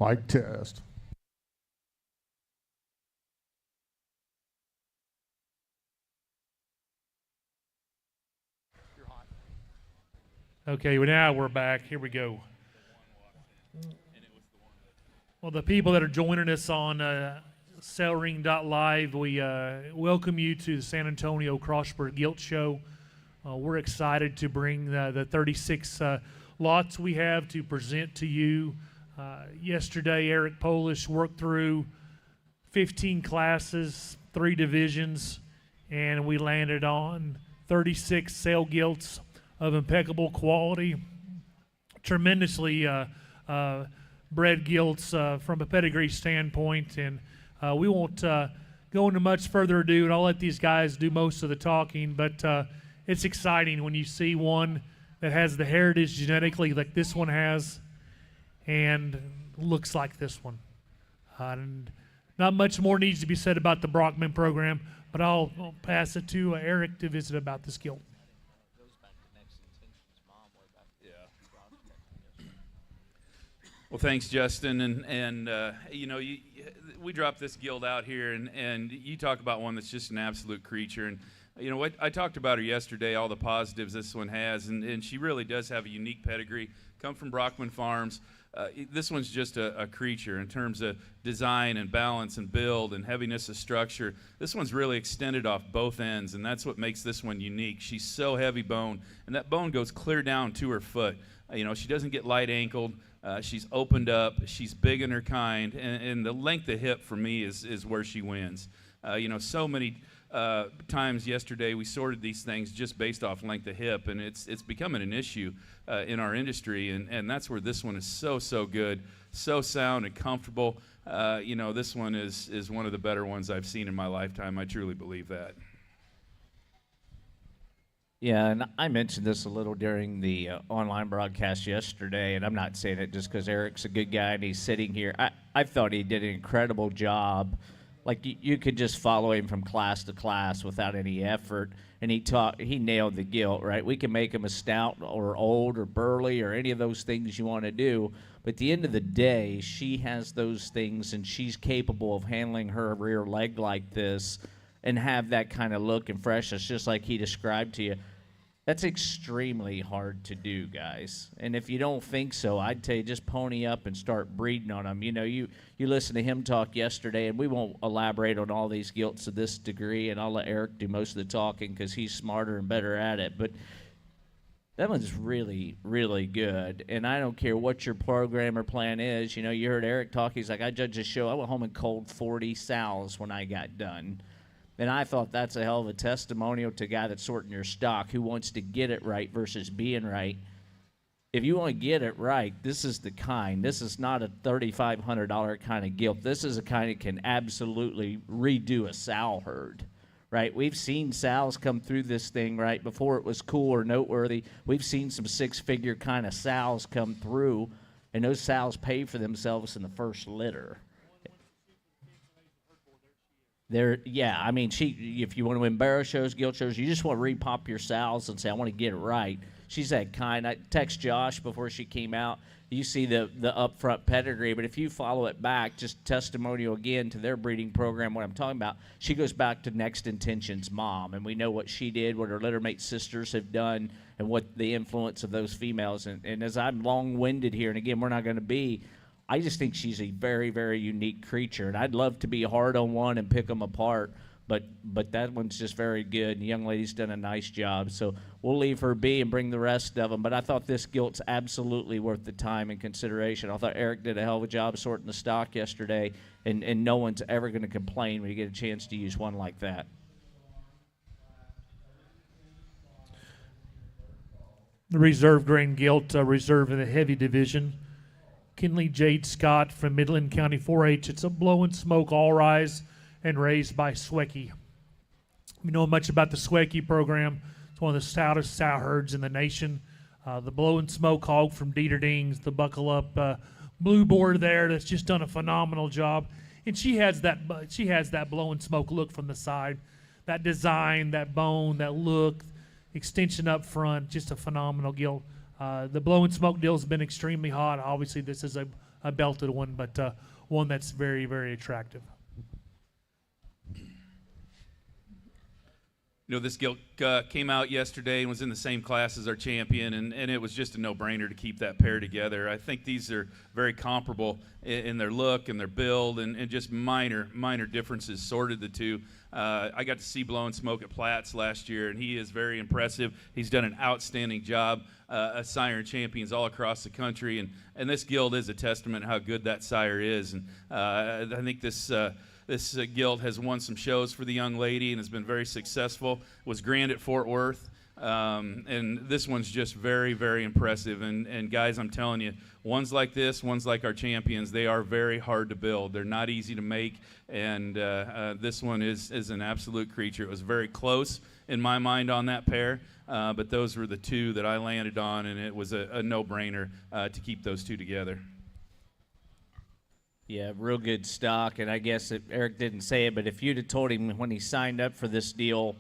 Mic test. Okay, well now we're back. Here we go. Well, the people that are joining us on sellring.live, we welcome you to the San Antonio Crossbred Gilt Show. We're excited to bring the 36 lots we have to present to you. Yesterday, Eric Polish worked through 15 classes, 3 divisions, and we landed on 36 sale gilts of impeccable quality, tremendously bred gilts from a pedigree standpoint. And we won't go into much further ado, and I'll let these guys do most of the talking, but it's exciting when you see one that has the heritage genetically like this one has and looks like this one. And not much more needs to be said about the Brockman program, but I'll pass it to Eric to visit about this gilt. Well, thanks, Justin, and you know, we dropped this gilt out here, and you talk about one that's just an absolute creature. And you know what, I talked about her yesterday, all the positives this one has, and she really does have a unique pedigree. Come from Brockman Farms. This one's just a creature in terms of design and balance and build and heaviness of structure. This one's really extended off both ends, and that's what makes this one unique. She's so heavy bone, and that bone goes clear down to her foot. You know, she doesn't get light ankled. She's opened up. She's big in her kind, and the length of hip for me is where she wins. You know, so many times yesterday we sorted these things just based off length of hip, and it's becoming an issue in our industry, and that's where this one is so good, so sound and comfortable. You know, this one is one of the better ones I've seen in my lifetime. I truly believe that. Yeah, and I mentioned this a little during the online broadcast yesterday, and I'm not saying it just because Eric's a good guy and he's sitting here. I thought he did an incredible job. Like, you could just follow him from class to class without any effort, and he nailed the gilt, right? We can make him a stout or old or burly or any of those things you want to do, but at the end of the day, she has those things, and she's capable of handling her rear leg like this and have that kind of look and freshness, just like he described to you. That's extremely hard to do, guys. And if you don't think so, I'd tell you just pony up and start breeding on them. You know, you listen to him talk yesterday, and we won't elaborate on all these gilts to this degree, and I'll let Eric do most of the talking because he's smarter and better at it. But that one's really, really good. And I don't care what your program or plan is. You know, you heard Eric talk. He's like, I judged a show. I went home and culled 40 sows when I got done. And I thought that's a hell of a testimonial to a guy that's sorting your stock who wants to get it right versus being right. If you want to get it right, this is the kind. This is not a $3,500 kind of gilt. This is a kind that can absolutely redo a sow herd, right? We've seen sows come through this thing, right, before it was cool or noteworthy. We've seen some six-figure kind of sows come through, and those sows pay for themselves in the first litter. Yeah, I mean, if you want to win barrow shows, gilt shows, you just want to repop your sows and say, I want to get it right. She's that kind. I text Josh before she came out. You see the upfront pedigree, but if you follow it back, just testimonial again to their breeding program, what I'm talking about, she goes back to Next Intention's mom, and we know what she did, what her littermate sisters have done, and what the influence of those females. And as I'm long-winded here, and again, we're not going to be, I just think she's a very, very unique creature, and I'd love to be hard on one and pick them apart, but that one's just very good, and the young lady's done a nice job, so we'll leave her be and bring the rest of them. But I thought this gilt's absolutely worth the time and consideration. I thought Eric did a hell of a job sorting the stock yesterday, and no one's ever going to complain when you get a chance to use one like that. The reserve grain gilt, reserve in the heavy division. Kinley Jade Scott from Midland County 4-H. It's a blow and smoke all rise and raised by Swecky. We know much about the Swecky program. It's one of the stoutest sow herds in the nation. The blow and smoke hog from Dieter Dings, the buckle up blue board there that's just done a phenomenal job. And she has that blow and smoke look from the side. That design, that bone, that look, extension up front, just a phenomenal gilt. The blow and smoke deal has been extremely hot. Obviously, this is a a belted one, but one that's very, very attractive. You know, this gilt came out yesterday and was in the same class as our champion, and it was just a no-brainer to keep that pair together. I think these are very comparable in their look and their build, and just minor differences sorted the two. I got to see Blowing Smoke at Platts last year, and he is very impressive. He's done an outstanding job as Sire champions all across the country, and this gilt is a testament how good that Sire is. And I think this gilt has won some shows for the young lady and has been very successful. Was grand at Fort Worth, and this one's just very, very impressive. And guys, I'm telling you, ones like this, ones like our champions, they are very hard to build. They're not easy to make, and this one is an absolute creature. It was very close in my mind on that pair, but those were the two that I landed on, and it was a no-brainer to keep those two together. Yeah, real good stock, and I guess Eric didn't say it, but if you'd have told him when he signed up for this deal,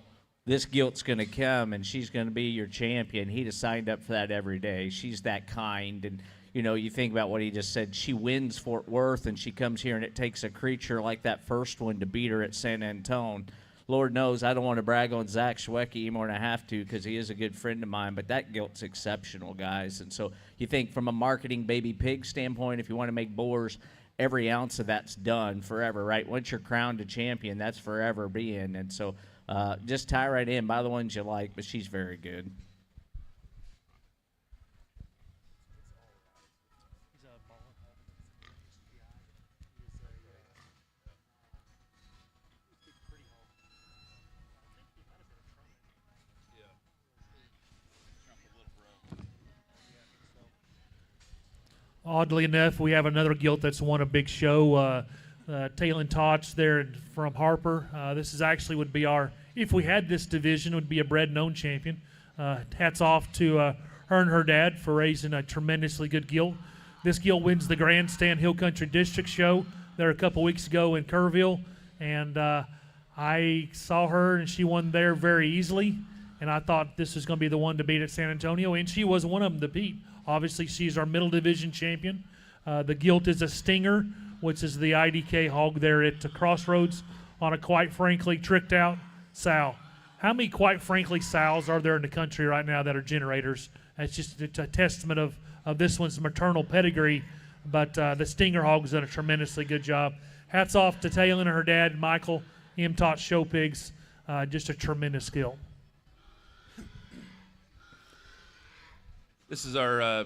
this gilt's going to come and she's going to be your champion, he'd have signed up for that every day. She's that kind, and you know, you think about what he just said. She wins Fort Worth, and she comes here, and it takes a creature like that first one to beat her at San Antone. Lord knows I don't want to brag on Zach Schwecke any more than I have to, because he is a good friend of mine, but that gilt's exceptional, guys. And so you think from a marketing baby pig standpoint, if you want to make boars, every ounce of that's done forever, right? Once you're crowned a champion, that's forever being. And so just tie right in, buy the ones you like, but she's very good. Oddly enough, we have another gilt that's won a big show, Taylor Tots there from Harper. This is actually would be our, if we had this division, would be a bred and owned champion. Hats off to her and her dad for raising a tremendously good gilt. This gilt wins the Grandstand Hill Country District show there a couple weeks ago in Kerrville, and I saw her and she won there very easily, and I thought this was going to be the one to beat at San Antonio, and she was one of them to beat. Obviously, she's our middle division champion. The gilt is a Stinger, which is the IDK hog there at Crossroads on a quite frankly tricked out sow. How many quite frankly sows are there in the country right now that are generators? It's just a testament of this one's maternal pedigree, but the Stinger hog's done a tremendously good job. Hats off to Taylor and her dad, Michael, M. Tot Show Pigs. Just a tremendous skill. This is our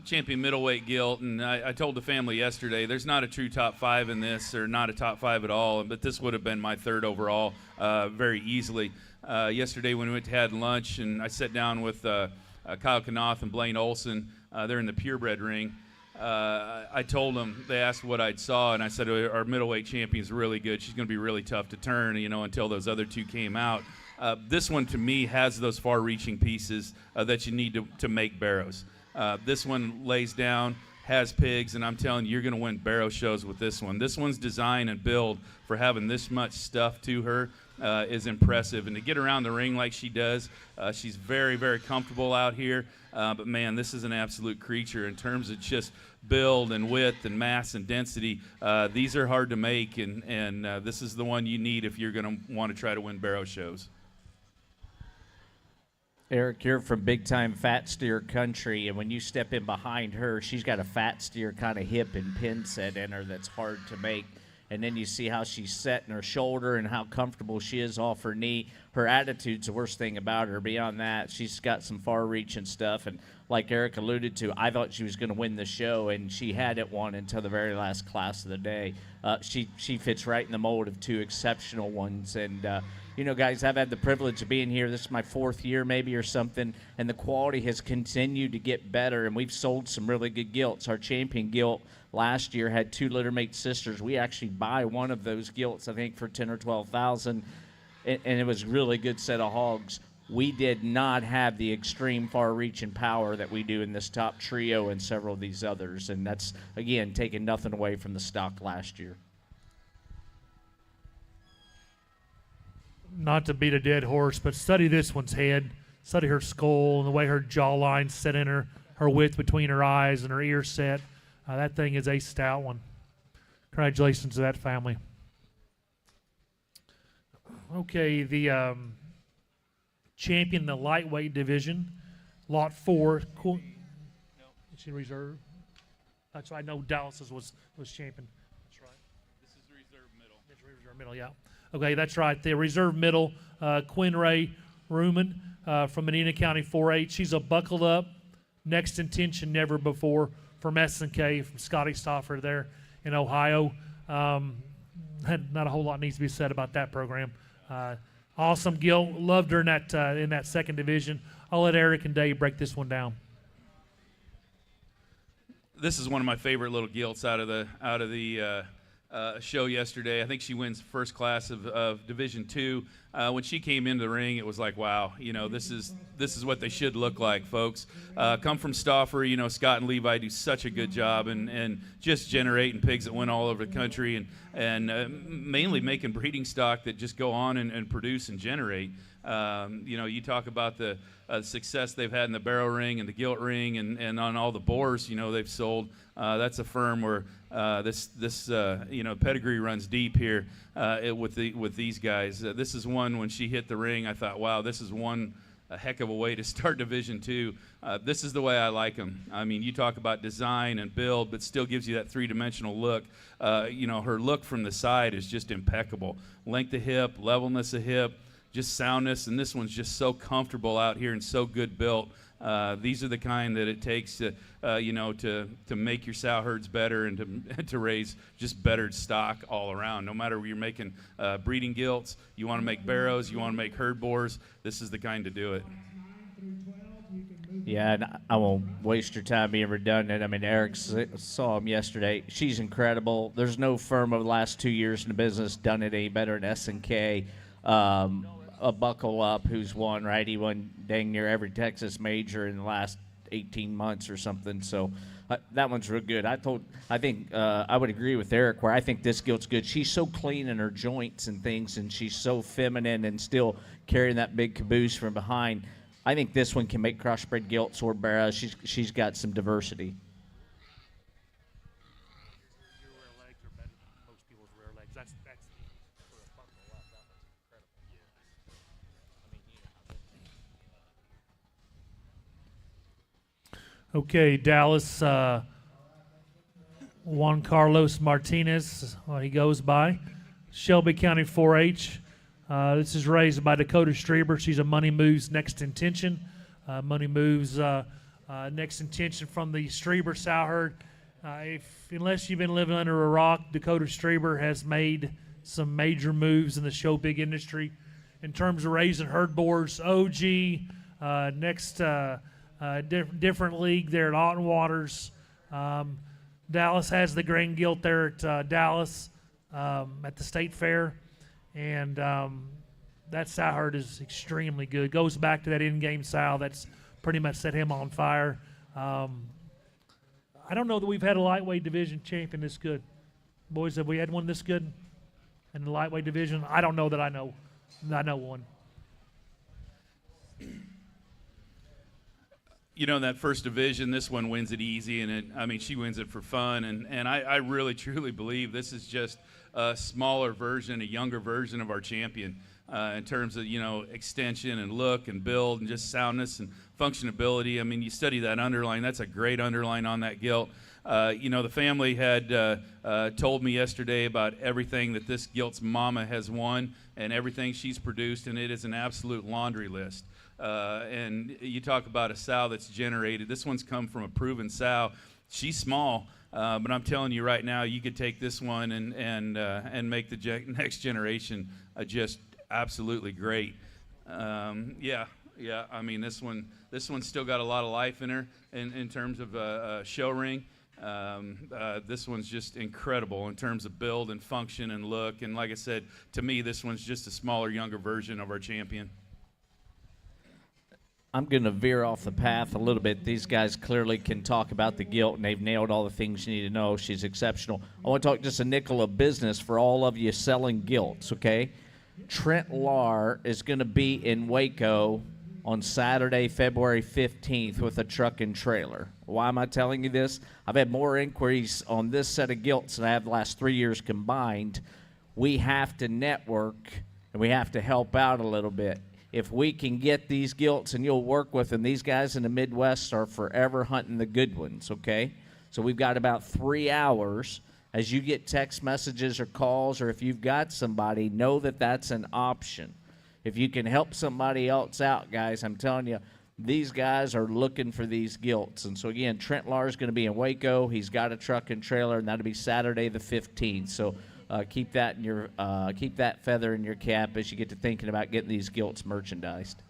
champion middleweight gilt, and I told the family yesterday there's not a true top five in this, or not a top five at all, but this would have been my third overall very easily. Yesterday when we went to have lunch, and I sat down with Kyle Knopf and Blaine Olson, they're in the purebred ring. I told them, they asked what I'd saw, and I said our middleweight champion's really good. She's going to be really tough to turn, you know, until those other two came out. This one, to me, has those far-reaching pieces that you need to make barrows. This one lays down, has pigs, and I'm telling you, you're going to win barrow shows with this one. This one's design and build for having this much stuff to her is impressive. And to get around the ring like she does, she's very, very comfortable out here. But, man, this is an absolute creature in terms of just build and width and mass and density. These are hard to make, and this is the one you need if you're going to want to try to win barrow shows. Eric, you're from big-time fat steer country, and when you step in behind her, she's got a fat steer kind of hip and pin set in her that's hard to make. And then you see how she's set in her shoulder and how comfortable she is off her knee. Her attitude's the worst thing about her. Beyond that, she's got some far-reaching stuff. And like Eric alluded to, I thought she was going to win the show, and she hadn't won until the very last class of the day. She fits right in the mold of two exceptional ones. And you know, guys, I've had the privilege of being here. This is my fourth year maybe or something, and the quality has continued to get better, and we've sold some really good gilts. Our champion gilt last year had two littermate sisters. We actually buy one of those gilts, I think, for $10,000 or $12,000, and it was a really good set of hogs. We did not have the extreme far-reaching power that we do in this top trio and several of these others, and that's, again, taking nothing away from the stock last year. Not to beat a dead horse, but study this one's head. Study her skull and the way her jawline's set in her width between her eyes and her ear set. That thing is a stout one. Congratulations to that family. Okay, the champion in the lightweight division, Lot 4. Cool. Is she reserve? That's right. I know Dallas was champion. That's right. This is the reserve middle. It's reserve middle, yeah. Okay, that's right. The reserve middle, Quinn Ray Ruman from Medina County 4-H. She's a buckled up, next intention never before from S&K, from Scotty Stauffer there in Ohio. Not a whole lot needs to be said about that program. Awesome gilt. Loved her in that second division. I'll let Eric and Dave break this one down. This is one of my favorite little gilts out of the show yesterday. I think she wins first class of Division II. When she came into the ring, it was like, wow, this is what they should look like, folks. Come from Stauffer, Scott and Levi do such a good job and just generating pigs that went all over the country and mainly making breeding stock that just go on and produce and generate. You talk about the success they've had in the barrow ring and the gilt ring and on all the boars, they've sold. That's a firm where this pedigree runs deep here with these guys. This is one when she hit the ring, I thought, wow, this is a heck of a way to start Division II. This is the way I like them. I mean, you talk about design and build, but still gives you that three-dimensional look. Her look from the side is just impeccable. Length of hip, levelness of hip, just soundness, and this one's just so comfortable out here and so good built. These are the kind that it takes to make your sow herds better and to raise just better stock all around. No matter where you're making breeding gilts, you want to make barrows, you want to make herd boars, this is the kind to do it. Yeah, and I won't waste your time being redundant. I mean, Eric saw him yesterday. She's incredible. There's no firm over the last 2 years in the business done it any better than S&K. A buckle up who's won, right? He won dang near every Texas major in the last 18 months or something. So that one's real good. I think I would agree with Eric where I think this gilt's good. She's so clean in her joints and things, and she's so feminine and still carrying that big caboose from behind. I think this one can make crossbred gilts or barrows. She's got some diversity. Your rear legs are better than most people's rear legs. That's for a buckle up. That one's incredible. Okay, Dallas, Juan Carlos Martinez, he goes by. Shelby County 4-H. This is raised by Dakota Strieber. She's a Money Moves Next Intention. Money Moves Next Intention from the Strieber sow herd. Unless you've been living under a rock, Dakota Strieber has made some major moves in the show pig industry in terms of raising herd boars. OG, different league there at Alton Waters. Dallas has the grain gilt there at Dallas at the State Fair. And that sow herd is extremely good. Goes back to that in-game sow that's pretty much set him on fire. I don't know that we've had a lightweight division champion this good. Boys, have we had one this good in the lightweight division? I don't know that I know one. In that first division, this one wins it easy, and she wins it for fun. And I really, truly believe this is just a smaller version, a younger version of our champion in terms of, extension and look and build and just soundness and functionability. I mean, you study that underline. That's a great underline on that gilt. The family had told me yesterday about everything that this gilt's mama has won and everything she's produced, and it is an absolute laundry list. And you talk about a sow that's generated. This one's come from a proven sow. She's small, but I'm telling you right now, you could take this one and make the next generation just absolutely great. Yeah. I mean, this one's still got a lot of life in her in terms of show ring. This one's just incredible in terms of build and function and look. And like I said, to me, this one's just a smaller, younger version of our champion. I'm going to veer off the path a little bit. These guys clearly can talk about the gilt, and they've nailed all the things you need to know. She's exceptional. I want to talk just a nickel of business for all of you selling gilts, okay? Trent Lahr is going to be in Waco on Saturday, February 15th with a truck and trailer. Why am I telling you this? I've had more inquiries on this set of gilts than I have the last 3 years combined. We have to network, and we have to help out a little bit. If we can get these gilts and you'll work with them, these guys in the Midwest are forever hunting the good ones, okay? So we've got about 3 hours. As you get text messages or calls, or if you've got somebody, know that that's an option. If you can help somebody else out, guys, I'm telling you, these guys are looking for these gilts. And so, again, Trent Lahr is going to be in Waco. He's got a truck and trailer, and that'll be Saturday the 15th. So keep that feather in your cap as you get to thinking about getting these gilts merchandised.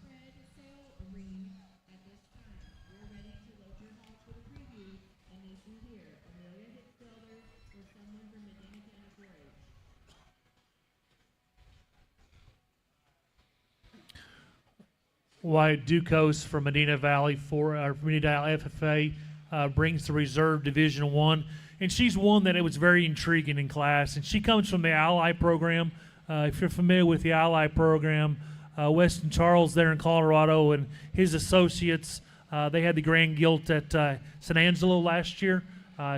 Wyatt Ducos from Medina Valley Medina Valley FFA brings the reserve Division I, and she's one that it was very intriguing in class. And she comes from the Ally program. If you're familiar with the Ally program, Weston Charles there in Colorado and his associates, they had the Grand Gilt at San Angelo last year.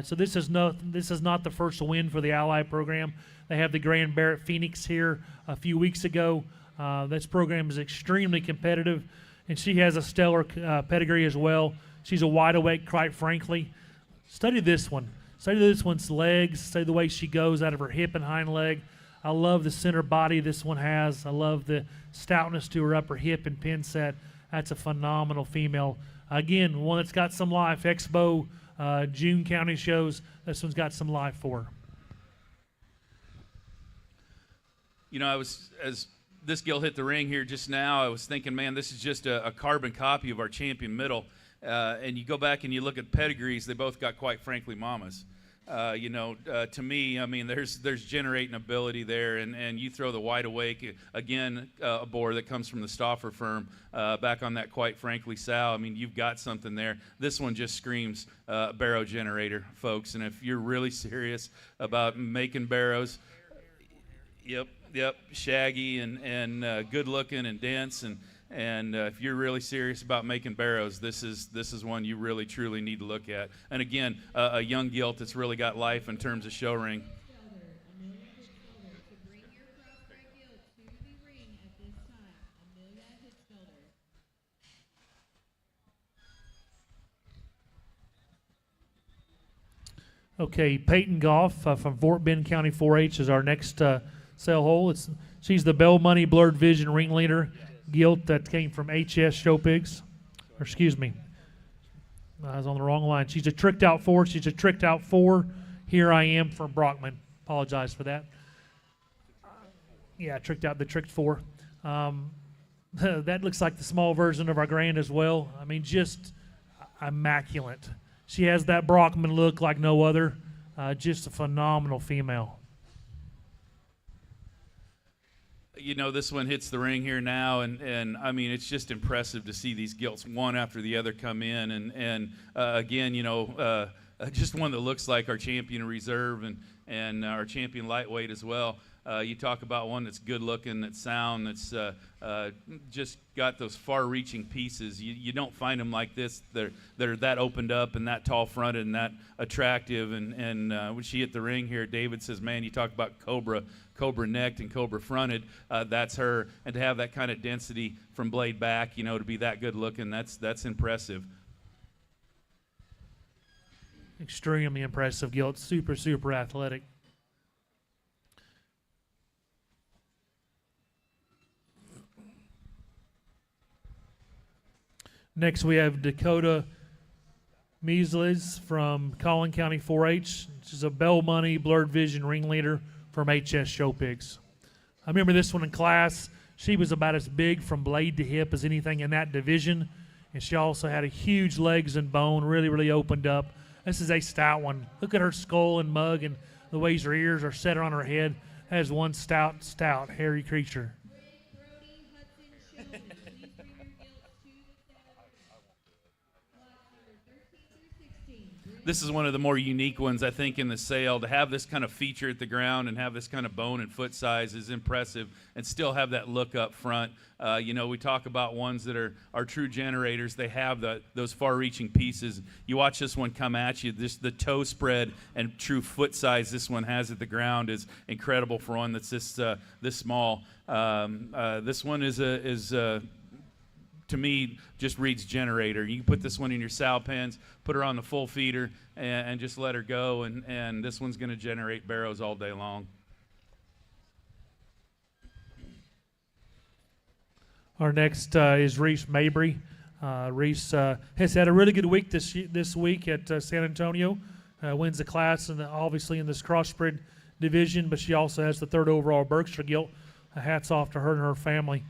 So this is not the first win for the Ally program. They have the Grand Barrett Phoenix here a few weeks ago. This program is extremely competitive, and she has a stellar pedigree as well. She's a wide awake, quite frankly. Study this one. Study this one's legs. Study the way she goes out of her hip and hind leg. I love the center body this one has. I love the stoutness to her upper hip and pin set. That's a phenomenal female. Again, one that's got some life. Expo, June County shows. This one's got some life for her. You know, as this gilt hit the ring here just now, I was thinking, man, this is just a carbon copy of our champion middle. And you go back and you look at pedigrees, they both got, quite frankly, mamas. To me, I mean, there's generating ability there, and you throw the wide awake, again, a boar that comes from the Stauffer firm, back on that, quite frankly, sow. I mean, you've got something there. This one just screams barrow generator, folks, and if you're really serious about making barrows, Yep, shaggy and good looking and dense, and if you're really serious about making barrows, this is one you really truly need to look at. And again, a young gilt that's really got life in terms of show ring. Okay, Peyton Goff from Fort Bend County 4-H is our next sell hole. She's the Bell Money Blurred Vision ringleader gilt that came from HS Show Pigs. Or excuse me, I was on the wrong line. She's a tricked out 4. She's a tricked out 4. Here I am from Brockman. Apologize for that. Yeah, tricked out the tricked 4. That looks like the small version of our Grand as well. I mean, just immaculate. She has that Brockman look like no other. Just a phenomenal female. You know, this one hits the ring here now, and I mean, it's just impressive to see these gilts one after the other come in, and again, you know, just one that looks like our champion reserve and our champion lightweight as well. You talk about one that's good looking, that's sound, that's just got those far-reaching pieces. You don't find them like this. They're that opened up and that tall-fronted and that attractive. And when she hit the ring here, David says, "Man, you talk about cobra-necked and cobra-fronted. That's her." And to have that kind of density from blade back, you know, to be that good looking, that's impressive. Extremely impressive gilt. Super, super athletic. Next, we have Dakota Measles from Collin County 4-H. She's a Bell Money Blurred Vision ringleader from HS Show Pigs. I remember this one in class. She was about as big from blade to hip as anything in that division, and she also had a huge legs and bone, really, really opened up. This is a stout one. Look at her skull and mug and the ways her ears are set on her head. That is one stout, hairy creature. this is one of the more unique ones, I think, in the sale. To have this kind of feature at the ground and have this kind of bone and foot size is impressive, and still have that look up front. You know, we talk about ones that are true generators. They have those far-reaching pieces. You watch this one come at you. The toe spread and true foot size this one has at the ground is incredible for one that's this small. This one is to me, just reads generator. You can put this one in your sow pens, put her on the full feeder, and just let her go, and this one's going to generate barrows all day long. Our next is Reese Mabry. Reese has had a really good week this week at San Antonio. Wins the class, and obviously in this crossbred division, but she also has the 3rd overall Berkshire Gilt. Hats off to her and her family.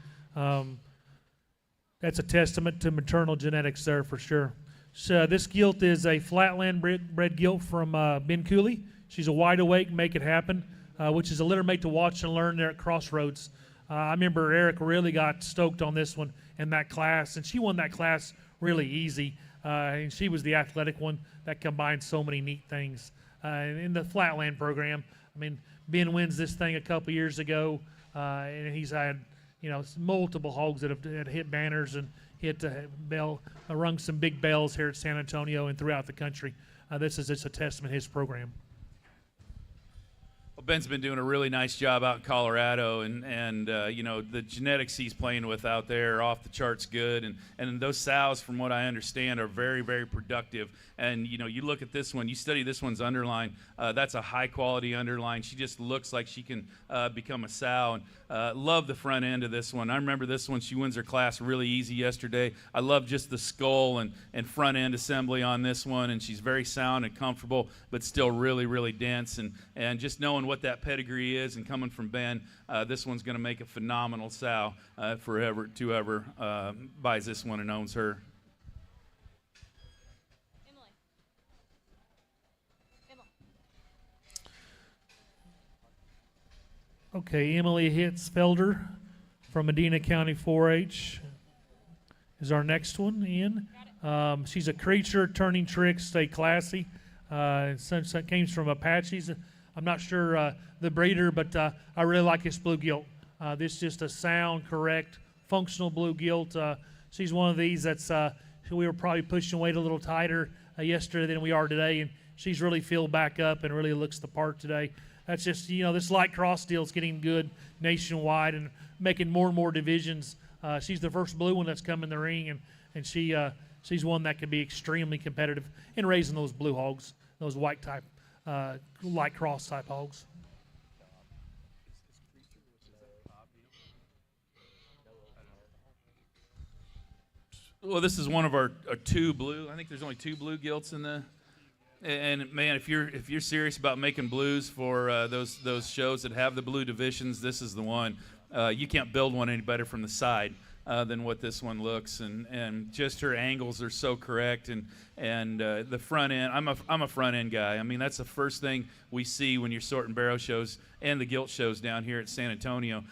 That's a testament to maternal genetics there for sure. So this gilt is a flatland bred gilt from Ben Cooley. She's a wide awake, make it happen, which is a litter mate to watch and learn there at Crossroads. I remember Eric really got stoked on this one in that class, and she won that class really easy. And she was the athletic one that combined so many neat things. In the flatland program, I mean, Ben wins this thing a couple years ago, and he's had multiple hogs that have hit banners and hit rung some big bells here at San Antonio and throughout the country. This is just a testament to his program. Well, Ben's been doing a really nice job out in Colorado, and the genetics he's playing with out there are off the charts good, and those sows, from what I understand, are very, very productive. And you look at this one, you study this one's underline. That's a high quality underline. She just looks like she can become a sow. And love the front end of this one. I remember this one. She wins her class really easy yesterday. I love just the skull and front end assembly on this one, and she's very sound and comfortable, but still really, really dense. And just knowing what that pedigree is and coming from Ben, this one's going to make a phenomenal sow for whoever buys this one and owns her. Okay, Emily Hitzfelder from Medina County 4-H is our next one, Ian. She's a creature, turning tricks, stay classy. Since that came from Apaches, I'm not sure the breeder, but I really like this blue gilt. This is just a sound, correct, functional blue gilt. She's one of these that's, we were probably pushing weight a little tighter yesterday than we are today, and she's really filled back up and really looks the part today. That's just, this light cross deal is getting good nationwide and making more and more divisions. She's the first blue one that's come in the ring, and she's one that can be extremely competitive in raising those blue hogs, those white type, light cross type hogs. Well, this is one of our 2 blue. I think there's only 2 blue gilts in the. And man, if you're serious about making blues for those shows that have the blue divisions, this is the one. You can't build one any better from the side than what this one looks, and just her angles are so correct, and the front end. I'm a front end guy. I mean, that's the first thing we see when you're sorting barrow shows and the gilt shows down here at San Antonio.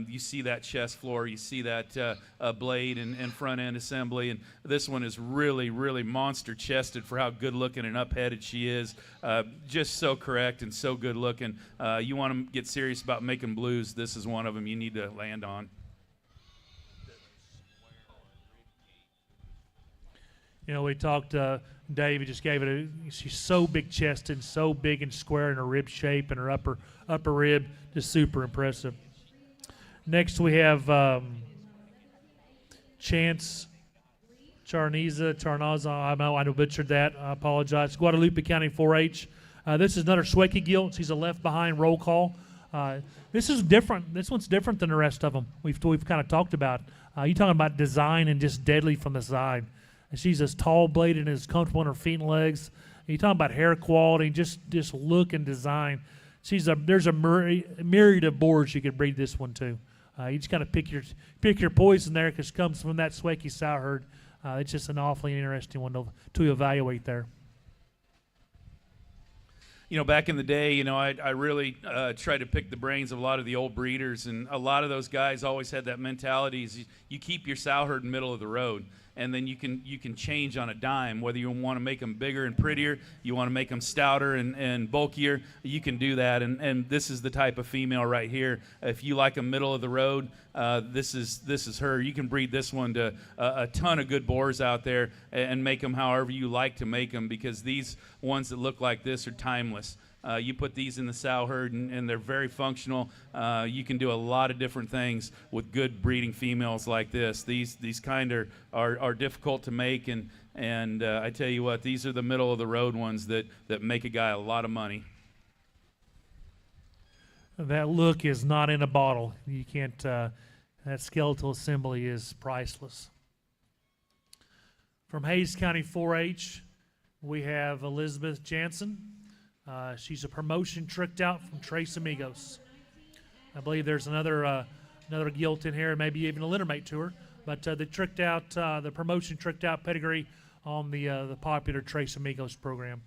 You see that chest floor, you see that blade and front end assembly, and this one is really, really monster chested for how good looking and up-headed she is. Just so correct and so good looking. You want to get serious about making blues, this is one of them you need to land on. We talked, Dave, he just gave it she's so big chested, so big and square in her rib shape and her upper rib, just super impressive. Next we have Chance Charnaza, I butchered that, I apologize. Guadalupe County 4-H. This is another Swakey gilt. She's a left behind roll call. This is different. This one's different than the rest of them we've kind of talked about. You're talking about design and just deadly from the side. And she's as tall-bladed and as comfortable in her feet and legs. And you're talking about hair quality, just look and design. There's a myriad of boards you could breed this one to. You just got to pick your poison there, because it comes from that Swakey sow herd. It's just an awfully interesting one to evaluate there. Back in the day, I really tried to pick the brains of a lot of the old breeders, and a lot of those guys always had that mentality: is you keep your sow herd in the middle of the road. and then you can change on a dime whether you want to make them bigger and prettier, you want to make them stouter and bulkier. You can do that, and this is the type of female right here. If you like a middle of the road, this is her. You can breed this one to a ton of good boars out there and make them however you like to make them, because these ones that look like this are timeless. You put these in the sow herd, and they're very functional. You can do a lot of different things with good breeding females like this. These kind are difficult to make, and I tell you what, these are the middle of the road ones that make a guy a lot of money. That look is not in a bottle. You can't. That skeletal assembly is priceless. From Hayes County 4-H, we have Elizabeth Jansen. She's a promotion tricked out from Tres Amigos. I believe there's another gilt in here, maybe even a littermate to her. But the promotion tricked out pedigree on the popular Tres Amigos program.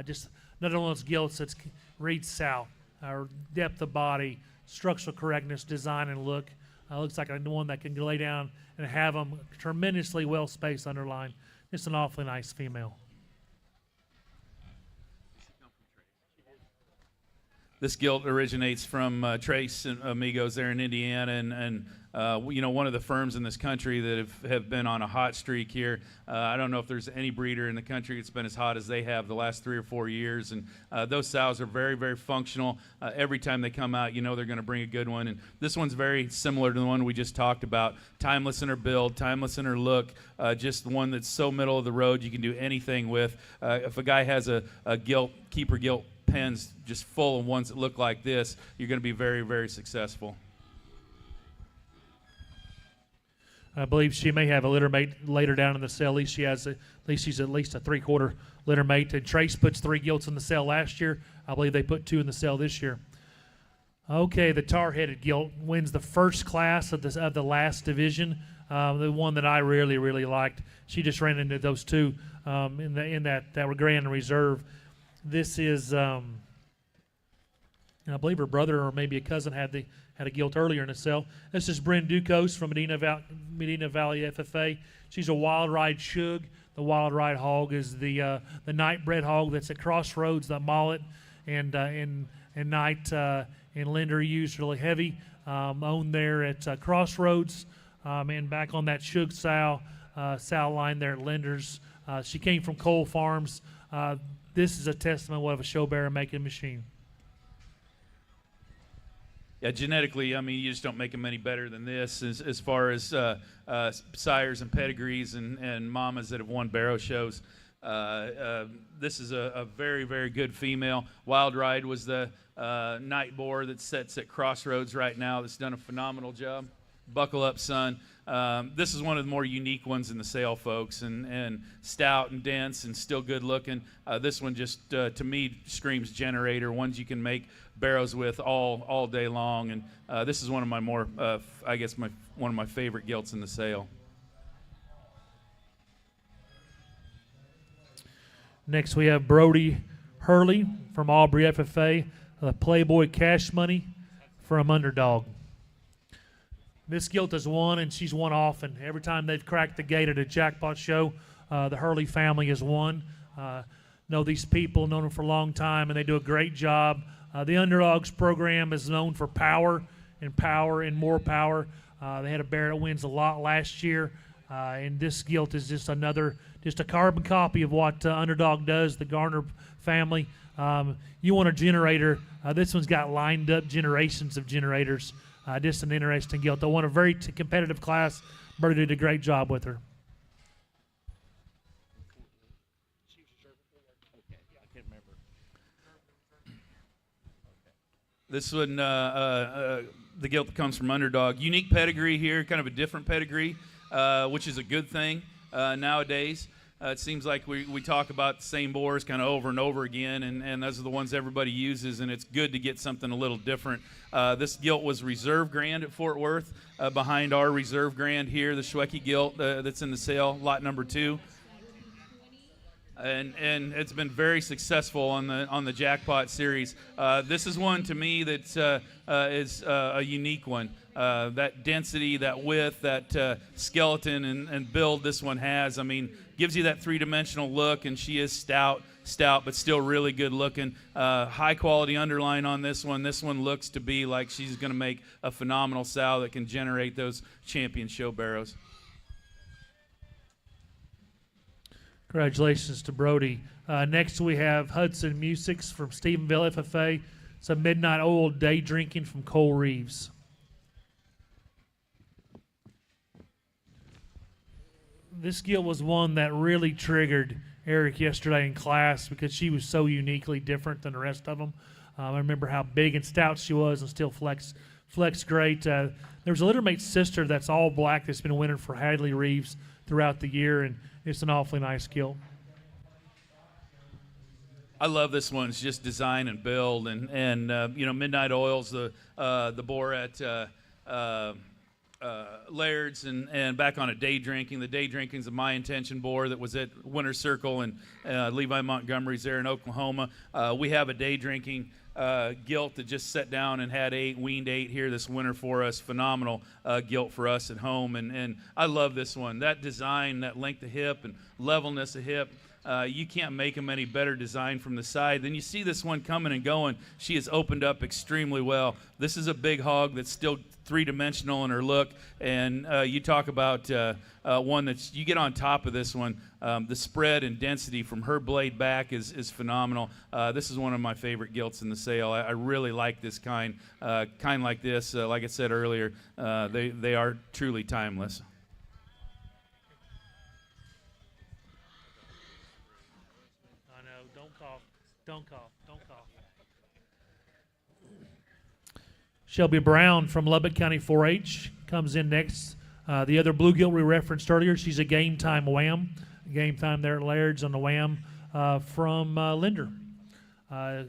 Just another one of those gilts that's reads sow. Our depth of body, structural correctness, design, and look. Looks like one that can lay down and have them tremendously well spaced underline. Just an awfully nice female. This gilt originates from Tres Amigos there in Indiana, and one of the firms in this country that have been on a hot streak here. I don't know if there's any breeder in the country that's been as hot as they have the last 3 or 4 years, and those sows are very, very functional. Every time they come out, they're going to bring a good one, and this one's very similar to the one we just talked about. Timeless in her build, timeless in her look, just one that's so middle of the road you can do anything with. If a guy has a gilt, keeper gilt pens just full of ones that look like this, you're going to be very, very successful. I believe she may have a litter mate later down in the cell. At least she's at least a 3/4 litter mate. And Trace puts 3 gilts in the cell last year. I believe they put 2 in the cell this year. Okay, the tar-headed gilt wins the first class of the last division. The one that I really, really liked. She just ran into those 2 in that grand reserve. This is, I believe her brother or maybe a cousin had a gilt earlier in the cell. This is Bryn Ducos from Medina Valley FFA. She's a wild ride shug. The wild ride hog is the night bred hog that's at Crossroads, the mullet and night and Linder used really heavy. Owned there at Crossroads and back on that shug sow line there at Linder's. She came from Cole Farms. This is a testament of a show bearer making machine. Yeah, genetically, you just don't make them any better than this as far as sires and pedigrees and mamas that have won barrow shows. This is a very, very good female. Wild Ride was the night boar that sits at Crossroads right now that's done a phenomenal job. Buckle up, son. This is one of the more unique ones in the sale, folks, and stout and dense and still good looking. This one just, to me, screams generator, ones you can make barrows with all day long. And this is one of my more, one of my favorite gilts in the sale. Next we have Brody Hurley from Aubrey FFA, the Playboy Cash Money from Underdog. This gilt has won, and she's won often. Every time they've cracked the gate at a jackpot show, the Hurley family has won. Know these people, known them for a long time, and they do a great job. The Underdogs program is known for power and more power. They had a bear that wins a lot last year, and this gilt is just a carbon copy of what Underdog does, the Garner family. You want a generator, this one's got lined up generations of generators. Just an interesting gilt. They won a very competitive class. Birdie did a great job with her. This one, the gilt that comes from Underdog. Unique pedigree here, kind of a different pedigree, which is a good thing nowadays. It seems like we talk about the same boars kind of over and over again, and those are the ones everybody uses, and it's good to get something a little different. This gilt was Reserve Grand at Fort Worth, behind our Reserve Grand here, the Schwecke gilt that's in the sale, lot number 2. And it's been very successful on the jackpot series. This is one to me that is a unique one. that density, that width, that skeleton and build this one has. I mean, gives you that three-dimensional look, and she is stout, but still really good looking. High quality underline on this one. This one looks to be like she's going to make a phenomenal sow that can generate those champion show barrows. Congratulations to Brody. Next we have Hudson Musics from Stephenville FFA. It's a Midnight Oil Day Drinking from Cole Reeves. This gilt was one that really triggered Eric yesterday in class because she was so uniquely different than the rest of them. I remember how big and stout she was and still flexed great. There was a littermate sister that's all black that's been winning for Hadley Reeves throughout the year, and it's an awfully nice gilt. I love this one. It's just design and build, and you know, Midnight Oil's the boar at Laird's and back on a day drinking. The day drinking's a My Intention boar that was at Winter Circle and Levi Montgomery's there in Oklahoma. We have a day drinking gilt that just set down and had weaned 8 here this winter for us. Phenomenal gilt for us at home, and I love this one. That design, that length of hip and levelness of hip. You can't make them any better design from the side. Then you see this one coming and going. She has opened up extremely well. This is a big hog that's still three-dimensional in her look, and you talk about one that's, you get on top of this one, the spread and density from her blade back is phenomenal. This is one of my favorite gilts in the sale. I really like this kind like this. Like I said earlier, they are truly timeless. Don't cough. Shelby Brown from Lubbock County 4-H comes in next. The other blue gilt we referenced earlier, she's a Game Time Wham. Game Time there at Laird's on the Wham from Linder.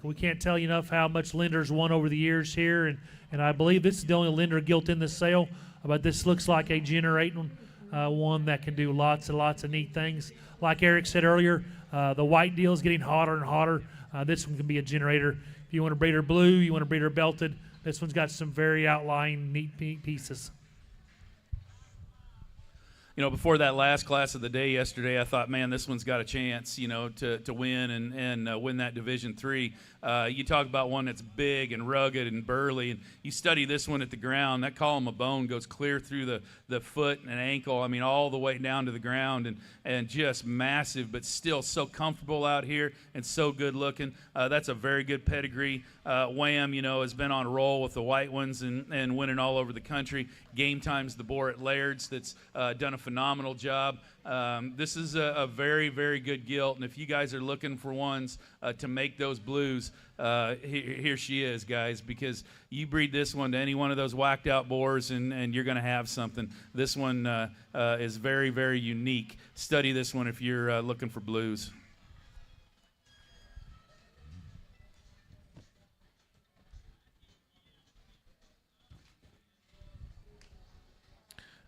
We can't tell you enough how much Linder's won over the years here, and I believe this is the only Linder gilt in this sale, but this looks like a generating one that can do lots and lots of neat things. Like Eric said earlier, the white deal is getting hotter and hotter. This one can be a generator. If you want to breed her blue, you want to breed her belted, this one's got some very outlying, neat pieces. You know, before that last class of the day yesterday, I thought, man, this one's got a chance, you know, to win and win that Division III. You talk about one that's big and rugged and burly, and you study this one at the ground. That column of bone goes clear through the foot and ankle, I mean, all the way down to the ground, and just massive, but still so comfortable out here and so good looking. That's a very good pedigree. Wham, you know, has been on a roll with the white ones and winning all over the country. Game Time's the boar at Laird's that's done a phenomenal job. This is a very, very good gilt, and if you guys are looking for ones to make those blues, here she is, guys, because you breed this one to any one of those whacked out boars and you're going to have something. This one is very, very unique. Study this one if you're looking for blues.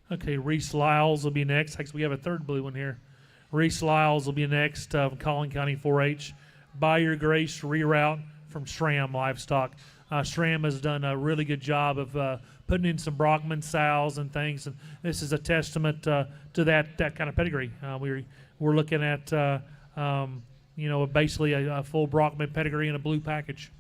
Okay, Reese Lyles will be next. Actually, we have a third blue one here. Reese Lyles will be next, Collin County 4-H. By Your Grace reroute from Schramm Livestock. Schramm has done a really good job of putting in some Brockman sows and things, and this is a testament to that kind of pedigree. We're looking at you know, basically a full Brockman pedigree in a blue package.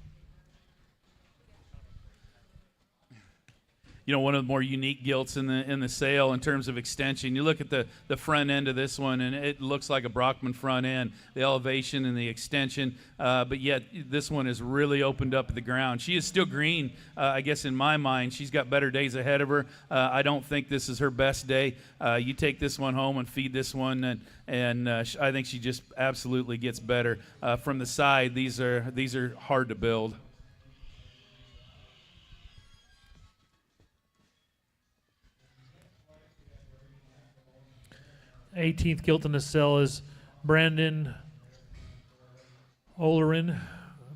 You know, one of the more unique gilts in the sale in terms of extension. You look at the front end of this one, and it looks like a Brockman front end, the elevation and the extension, but yet this one is really opened up at the ground. She is still green, I guess in my mind. She's got better days ahead of her. I don't think this is her best day. You take this one home and feed this one, and I think she just absolutely gets better. From the side, these are hard to build. 18th gilt in the cell is Brandon Olerin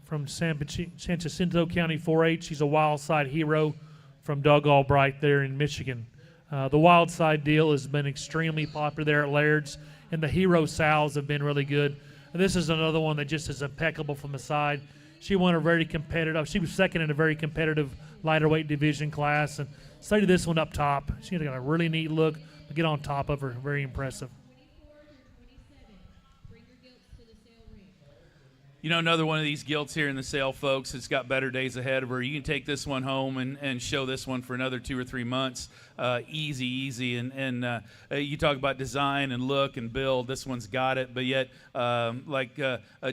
from San Jacinto County 4-H. He's a wild side hero from Doug Albright there in Michigan. The wild side deal has been extremely popular there at Laird's, and the hero sows have been really good. And this is another one that just is impeccable from the side. She won a very competitive. She was second in a very competitive lighter weight division class, and studied this one up top. She got a really neat look. To get on top of her, very impressive. You know, another one of these gilts here in the sale, folks, it's got better days ahead of her. You can take this one home and show this one for another 2 or 3 months. Easy. And you talk about design and look and build. This one's got it. But yet, like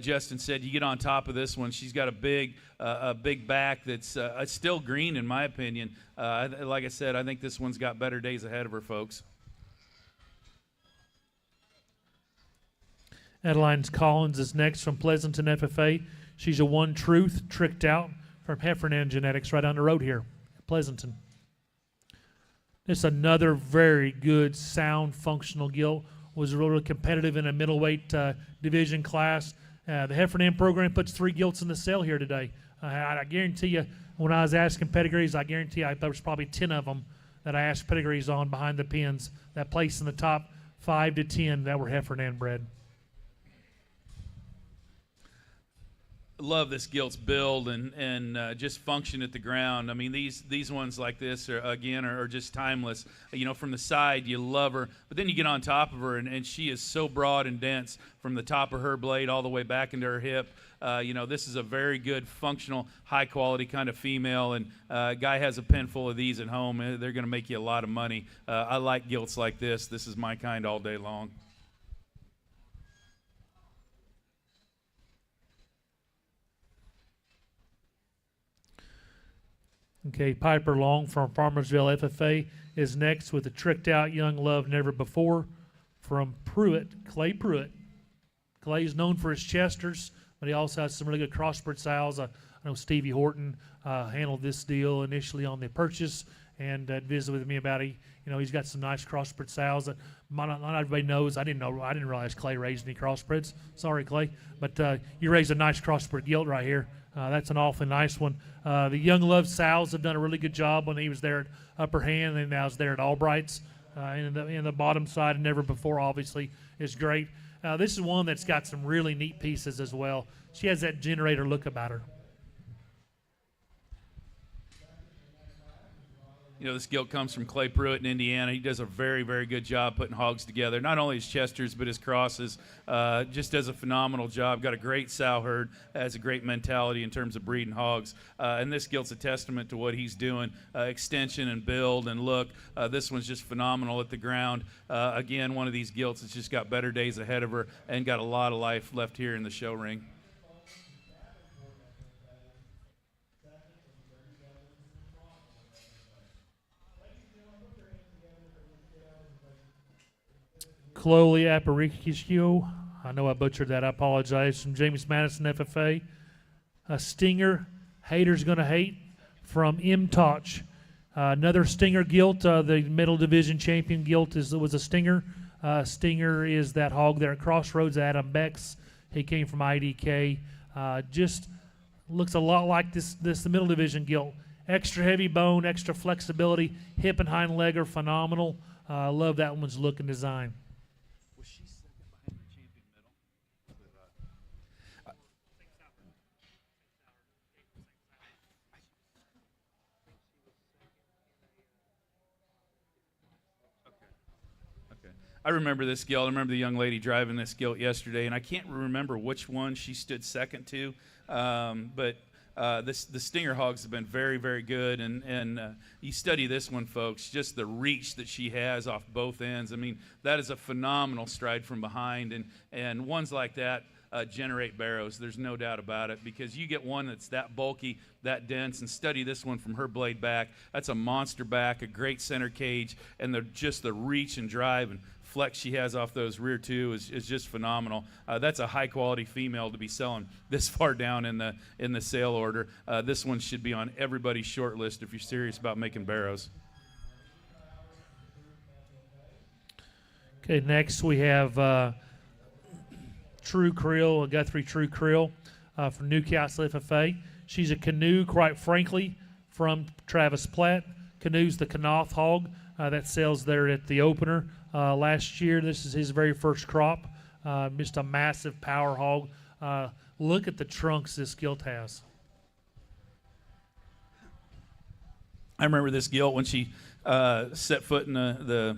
Justin said, you get on top of this one. She's got a big back that's still green, in my opinion. Like I said, I think this one's got better days ahead of her, folks. Adeline Collins is next from Pleasanton FFA. She's a One Truth tricked out from Heffernan Genetics right down the road here, Pleasanton. This is another very good, sound, functional gilt. Was really competitive in a middleweight division class. The Heffernan program puts 3 gilts in the sale here today. I guarantee you, when I was asking pedigrees, I guarantee there was probably 10 of them that I asked pedigrees on behind the pins that placed in the top 5 to 10 that were Heffernan bred. Love this gilt's build and just function at the ground. I mean, these ones like this are just timeless. You know, from the side you love her, but then you get on top of her and she is so broad and dense from the top of her blade all the way back into her hip. You know, this is a very good, functional, high-quality kind of female, and guy has a pen full of these at home. They're going to make you a lot of money. I like gilts like this. This is my kind all day long. Okay, Piper Long from Farmersville FFA is next with a tricked out Young Love Never Before from Pruitt, Clay Pruitt. Clay is known for his Chesters, but he also has some really good crossbred styles. I know Stevie Horton handled this deal initially on the purchase and visited with me about it. You know, he's got some nice crossbred styles that not everybody knows. I didn't realize Clay raised any crossbreds. Sorry, Clay, but you raised a nice crossbred gilt right here. That's an awfully nice one. The Young Love sows have done a really good job when he was there at Upper Hand, and now he's there at Albright's. In the bottom side, and Never Before, obviously, is great. This is one that's got some really neat pieces as well. She has that generator look about her. You know, this gilt comes from Clay Pruitt in Indiana. He does a very, very good job putting hogs together. Not only his Chesters, but his crosses. Just does a phenomenal job. Got a great sow herd. Has a great mentality in terms of breeding hogs. And this gilt's a testament to what he's doing. Extension and build and look. This one's just phenomenal at the ground. Again, one of these gilts that's just got better days ahead of her and got a lot of life left here in the show ring. Chloe Aparicio, I know I butchered that, I apologize, from James Madison FFA. A Stinger, Haters Gonna Hate, from M. Toch. Another Stinger gilt, the middle division champion gilt was a Stinger. Stinger is that hog there at Crossroads, Adam Beck's. He came from IDK. Just looks a lot like the middle division gilt. Extra heavy bone, extra flexibility, hip and hind leg are phenomenal. I love that one's look and design. Was she second behind the champion middle? Okay. I remember this gilt. I remember the young lady driving this gilt yesterday, and I can't remember which one she stood second to, but the Stinger hogs have been very, very good, and you study this one, folks, just the reach that she has off both ends. I mean, that is a phenomenal stride from behind, and ones like that generate barrows. There's no doubt about it, because you get one that's that bulky, that dense, and study this one from her blade back. That's a monster back, a great center cage, and just the reach and drive and flex she has off those rear two is just phenomenal. That's a high quality female to be selling this far down in the sale order. This one should be on everybody's short list if you're serious about making barrows. Okay, next we have True Creel, Guthrie True Creel from Newcastle FFA. She's a Canoe, quite frankly, from Travis Platt. Canoe's the Knopf hog that sells there at the opener last year. This is his very first crop. Just a massive power hog. Look at the trunks this gilt has. I remember this gilt when she set foot in the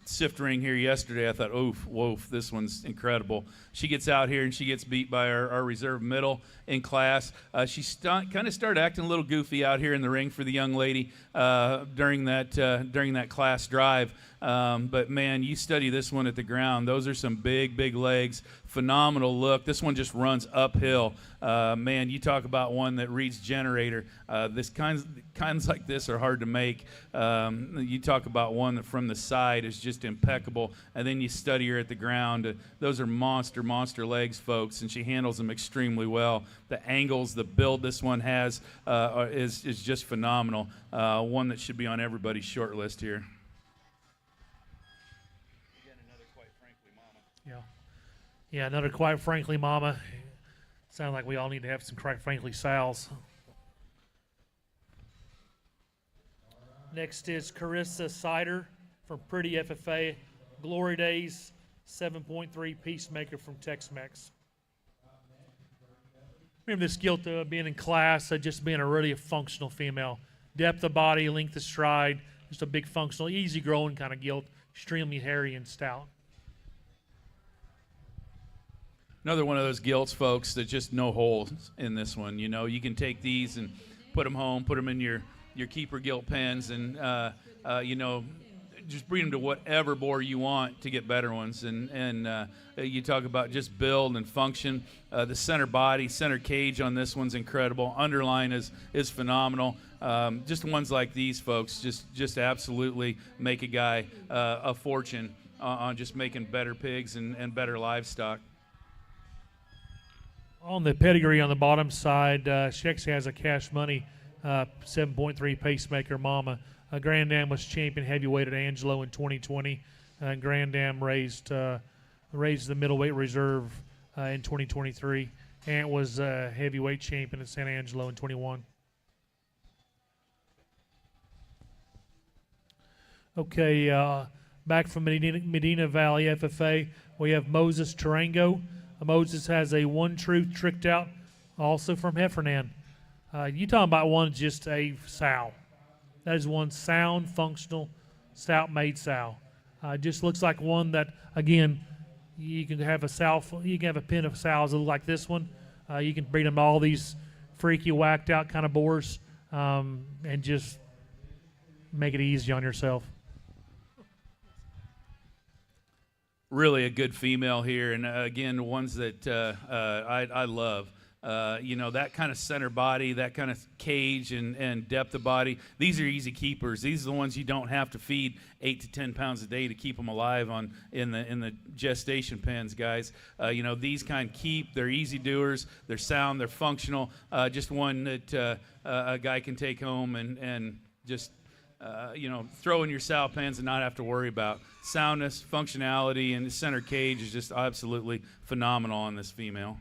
sift ring here yesterday. I thought, oof, woof, this one's incredible. She gets out here and she gets beat by our reserve middle in class. She kind of started acting a little goofy out here in the ring for the young lady during that class drive. But man, you study this one at the ground. Those are some big, big legs. Phenomenal look. This one just runs uphill. Man, you talk about one that reads generator. This kinds like this are hard to make. You talk about one that from the side is just impeccable, and then you study her at the ground. Those are monster legs, folks, and she handles them extremely well. The angles, the build this one has is just phenomenal. One that should be on everybody's short list here. Yeah, another quite frankly, Mama. Sound like we all need to have some quite frankly Sal's. Next is Carissa Sire from Pretty FFA. Glory Days, 7.3 Peacemaker from Tex-Mex. Remember this gilt being in class, just being a really functional female. Depth of body, length of stride, just a big functional, easy growing kind of gilt. Extremely hairy and stout. Another one of those gilts, folks, that just no holes in this one. You know, you can take these and put them home, put them in your keeper gilt pens, and you know, just breed them to whatever bore you want to get better ones. And you talk about just build and function. The center body, center cage on this one's incredible. Underline is phenomenal. Just ones like these, folks, just absolutely make a guy a fortune on just making better pigs and better livestock. On the pedigree on the bottom side, she actually has a cash money 7.3 Pacemaker Mama. Grand Dam was champion heavyweight at Angelo in 2020. Grand Dam raised the middleweight reserve in 2023, and was heavyweight champion at San Angelo in 21. Okay, back from Medina Valley FFA, we have Moses Tarango. Moses has a One Truth tricked out, also from Heffernan. You talking about one just a sow. That is one sound, functional, stout-made sow. Just looks like one that, again, you can have a sow. You can have a pen of sows that look like this one. You can breed them to all these freaky, whacked-out kind of boars, and just make it easy on yourself. Really a good female here, and again, ones that I love. You know, that kind of center body, that kind of cage and depth of body. These are easy keepers. These are the ones you don't have to feed 8 to 10 pounds a day to keep them alive in the gestation pens, guys. You know, these kind keep. They're easy doers. They're sound. They're functional. Just one that a guy can take home and just you know, throw in your sow pens and not have to worry about. Soundness, functionality, and the center cage is just absolutely phenomenal on this female.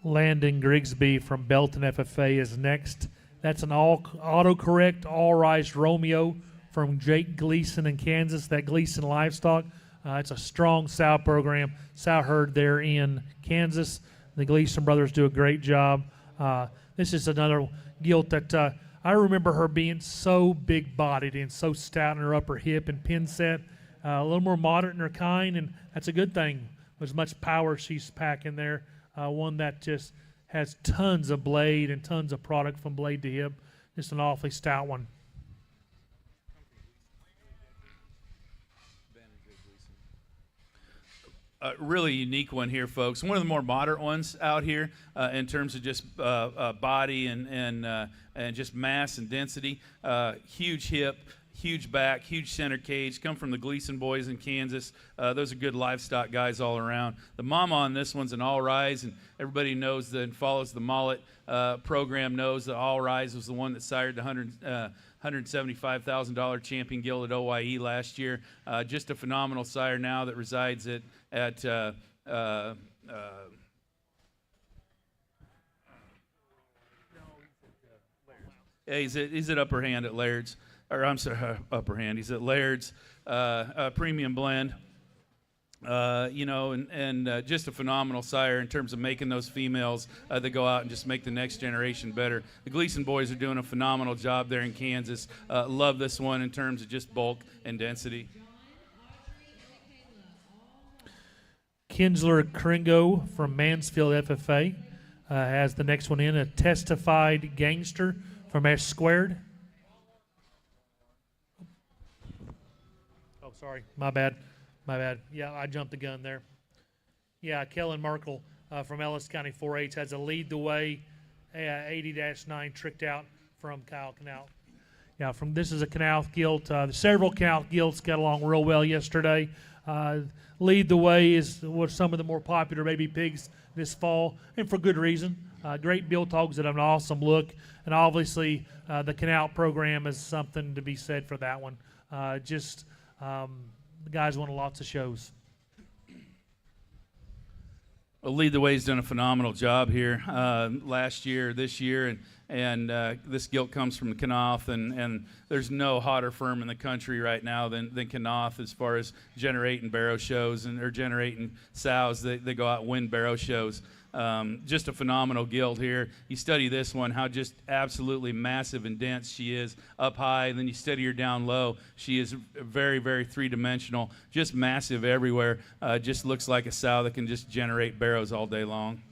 Landon Grigsby from Belton FFA is next. That's an autocorrect, all-rise Romeo from Jake Gleason in Kansas, that Gleason Livestock. It's a strong sow program, sow herd there in Kansas. The Gleason brothers do a great job. This is another gilt that I remember her being so big-bodied and so stout in her upper hip and pin set. A little more moderate in her kind, and that's a good thing. As much power she's packing there. One that just has tons of blade and tons of product from blade to hip. Just an awfully stout one. Really unique one here, folks. One of the more moderate ones out here in terms of just body and just mass and density. Huge hip, huge back, huge center cage. Come from the Gleason boys in Kansas. Those are good livestock guys all around. The mama on this one's an All Rise, and everybody knows that and follows the mullet program knows that All Rise was the one that sired the $175,000 champion gilt at OYE last year. Just a phenomenal sire now that resides at he's at Upper Hand at Laird's. or I'm sorry, upper hand. He's at Laird's premium blend. And just a phenomenal sire in terms of making those females that go out and just make the next generation better. The Gleason boys are doing a phenomenal job there in Kansas. Love this one in terms of just bulk and density. Kinsler Kringo from Mansfield FFA has the next one in, a Testified Gangster from S Squared. Oh, sorry, my bad. Yeah, I jumped the gun there. Yeah, Kellen Merkel from Ellis County 4-H has a Lead the Way 80-9 tricked out from Kyle Canal. Yeah, this is a Canal Gilt. Several Canal Gilts got along real well yesterday. Lead the Way was some of the more popular baby pigs this fall, and for good reason. Great built hogs that have an awesome look, and obviously the Canal program is something to be said for that one. The guys won lots of shows. Well, Lead the Way's done a phenomenal job here last year, this year, and this gilt comes from Knopf, and there's no hotter firm in the country right now than Knopf as far as generating barrow shows or generating sows. They go out and win barrow shows. Just a phenomenal gilt here. You study this one, how just absolutely massive and dense she is up high, and then you study her down low. She is very, very three-dimensional, just massive everywhere. Just looks like a sow that can just generate barrows all day long.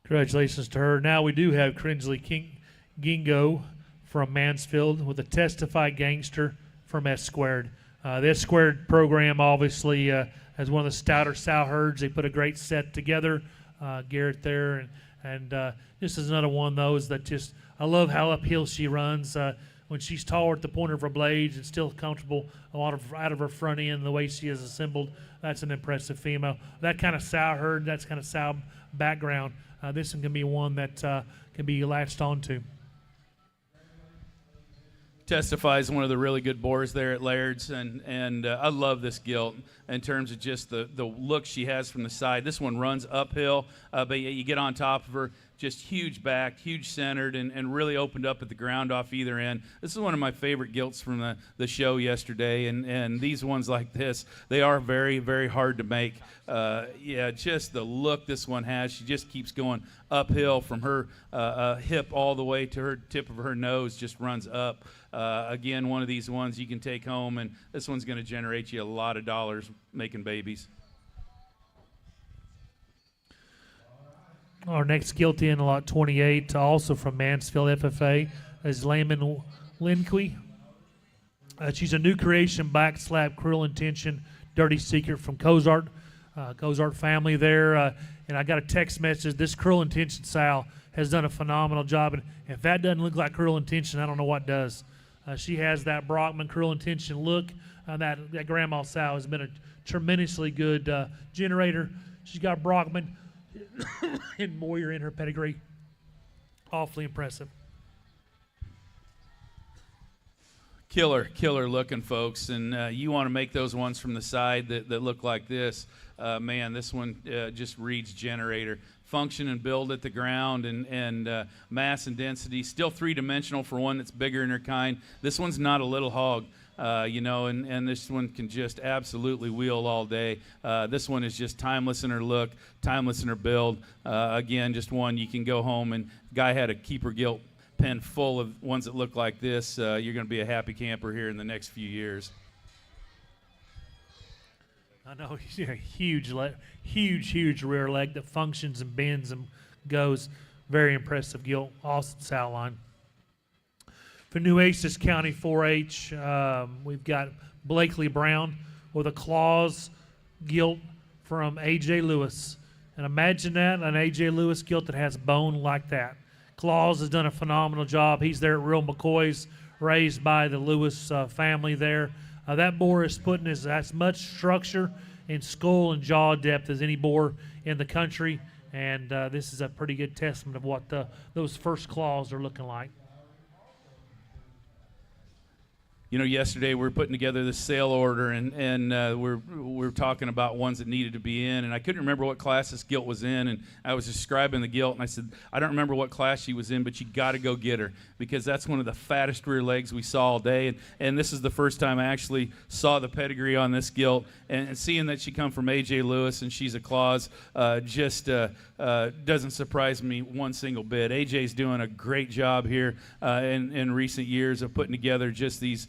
Congratulations to her. Now we do have Crinsley Gingo from Mansfield with a Testified Gangster from S Squared. The S Squared program obviously as one of the stouter sow herds. They put a great set together, Garrett there, and this is another one of those that just, I love how uphill she runs. When she's taller at the point of her blades and still comfortable out of her front end, the way she is assembled, that's an impressive female. That kind of sow herd, that's kind of sow background, this one can be one that can be latched onto. Testifies one of the really good boars there at Laird's, and I love this gilt in terms of just the look she has from the side. This one runs uphill, but you get on top of her, just huge back, huge centered, and really opened up at the ground off either end. This is one of my favorite gilts from the show yesterday, and these ones like this, they are very, very hard to make. Just the look this one has. She just keeps going uphill from her hip all the way to her tip of her nose, just runs up. Again, one of these ones you can take home, and this one's going to generate you a lot of dollars making babies. Our next gilt in lot 28, also from Mansfield FFA, is Layman Linqui. She's a new creation, back slap, cruel intention, dirty secret from Cozart family there. And I got a text message. This cruel intention sow has done a phenomenal job. And if that doesn't look like cruel intention, I don't know what does. She has that Brockman cruel intention look. That grandma sow has been a tremendously good generator. She's got Brockman and Moyer in her pedigree. Awfully impressive. Killer looking, folks, and you want to make those ones from the side that look like this. Man, this one just reads generator. Function and build at the ground, and mass and density. Still three-dimensional for one that's bigger in her kind. This one's not a little hog. And this one can just absolutely wheel all day. This one is just timeless in her look, timeless in her build. Again, just one you can go home, and guy had a keeper gilt pen full of ones that look like this. You're going to be a happy camper here in the next few years. I know, he's a huge rear leg that functions and bends and goes. Very impressive gilt, awesome sow line. For Nueces County 4-H, we've got Blakely Brown with a Claws gilt from A.J. Lewis. And imagine that, an A.J. Lewis gilt that has bone like that. Claws has done a phenomenal job. He's there at Real McCoy's, raised by the Lewis family there. That boar is putting as much structure in skull and jaw depth as any boar in the country. And this is a pretty good testament of what those first claws are looking like. yesterday we were putting together the sale order, and we're talking about ones that needed to be in, and I couldn't remember what class this gilt was in, and I was describing the gilt, and I said, I don't remember what class she was in, but you got to go get her, because that's one of the fattest rear legs we saw all day, and this is the first time I actually saw the pedigree on this gilt, and seeing that she come from A.J. Lewis and she's a Claus just doesn't surprise me one single bit. A.J.'s doing a great job here in recent years of putting together just these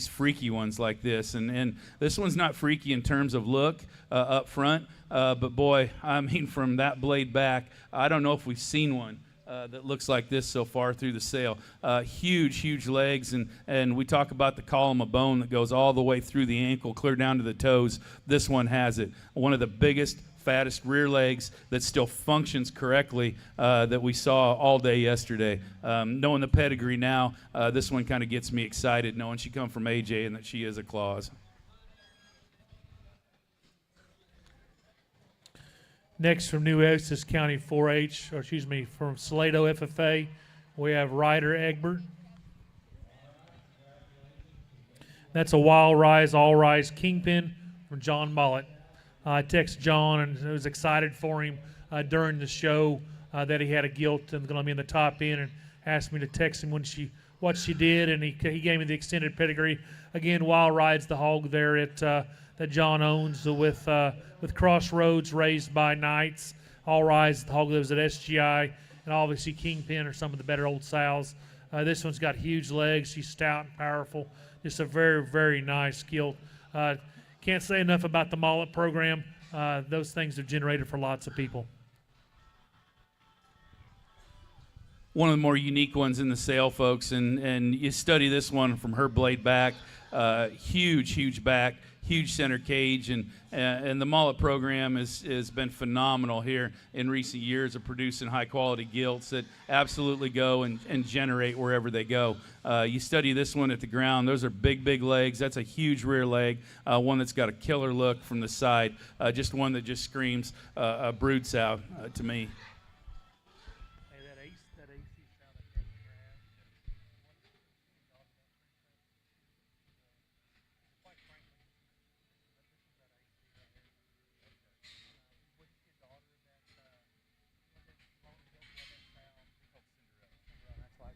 freaky ones like this, and this one's not freaky in terms of look up front, but boy, I mean, from that blade back, I don't know if we've seen one that looks like this so far through the sale. Huge legs, and we talk about the column of bone that goes all the way through the ankle, clear down to the toes. This one has it. One of the biggest, fattest rear legs that still functions correctly that we saw all day yesterday. Knowing the pedigree now, this one kind of gets me excited, knowing she come from AJ and that she is a Claus. Next from New Essex County 4-H, from Salado FFA, we have Ryder Egbert. That's a Wild Rise, All Rise Kingpin from John Mollett. I texted John and was excited for him during the show that he had a gilt and going to be in the top end, and asked me to text him what she did, and he gave me the extended pedigree. Again, Wild Ride's the hog there that John owns with Crossroads, raised by Knights. All Rise, the hog that was at SGI, and obviously Kingpin are some of the better old sows. This one's got huge legs. She's stout and powerful. Just a very, very nice gilt. Can't say enough about the Mollett program. Those things have generated for lots of people. One of the more unique ones in the sale, folks, and you study this one from her blade back. Huge back, huge center cage, and the Mollett program has been phenomenal here in recent years of producing high-quality gilts that absolutely go and generate wherever they go. You study this one at the ground. Those are big legs. That's a huge rear leg, one that's got a killer look from the side, just one that just screams a brood sow to me.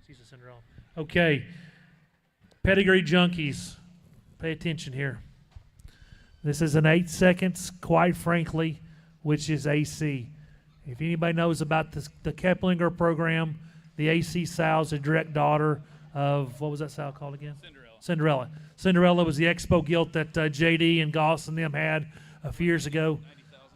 She's a Cinderella. Okay, pedigree junkies, pay attention here. This is an 8 seconds, quite frankly, which is AC. If anybody knows about the Keplinger program, the AC sow is a direct daughter of, what was that sow called again? Cinderella. Cinderella was the Expo gilt that JD and Goss and them had a few years ago.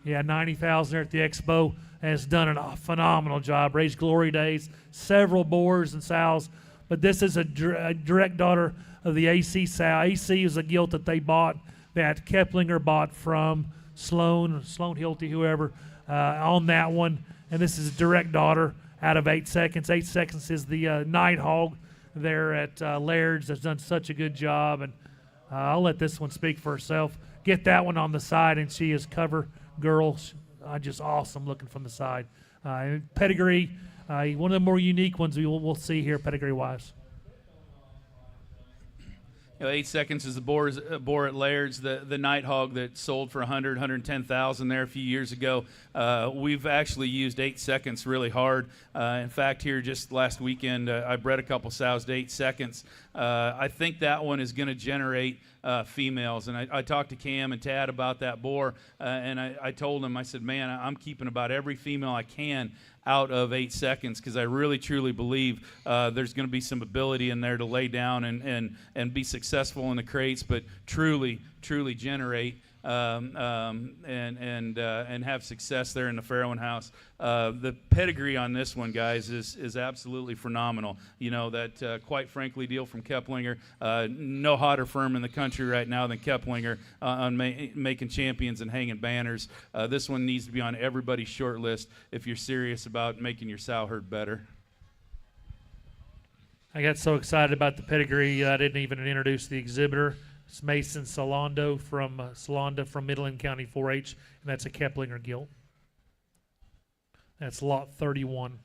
90,000 there at the Expo. Has done a phenomenal job, raised glory days, several boars and sows, but this is a direct daughter of the AC sow. AC is a gilt that they bought, that Keplinger bought from Sloan Hilty, whoever, on that one, and this is a direct daughter out of 8 seconds. 8 seconds is the night hog there at Laird's that's done such a good job, and I'll let this one speak for herself. Get that one on the side, and she is cover girl. Just awesome looking from the side. Pedigree, one of the more unique ones we'll see here pedigree-wise. 8 seconds is the boar at Laird's, the night hog that sold for 110,000 there a few years ago. We've actually used 8 seconds really hard. In fact, here just last weekend, I bred a couple sows to 8 seconds. I think that one is going to generate females, and I talked to Cam and Tad about that boar, and I told them, I said, man, I'm keeping about every female I can out of 8 seconds, because I really truly believe there's going to be some ability in there to lay down and be successful in the crates, but truly generate and have success there in the Farrowing house. The pedigree on this one, guys, is absolutely phenomenal. That quite frankly deal from Keplinger. No hotter firm in the country right now than Keplinger on making champions and hanging banners. This one needs to be on everybody's short list if you're serious about making your sow herd better. I got so excited about the pedigree, I didn't even introduce the exhibitor. It's Mason Solando from Midland County 4-H, and that's a Keplinger gilt. That's lot 31.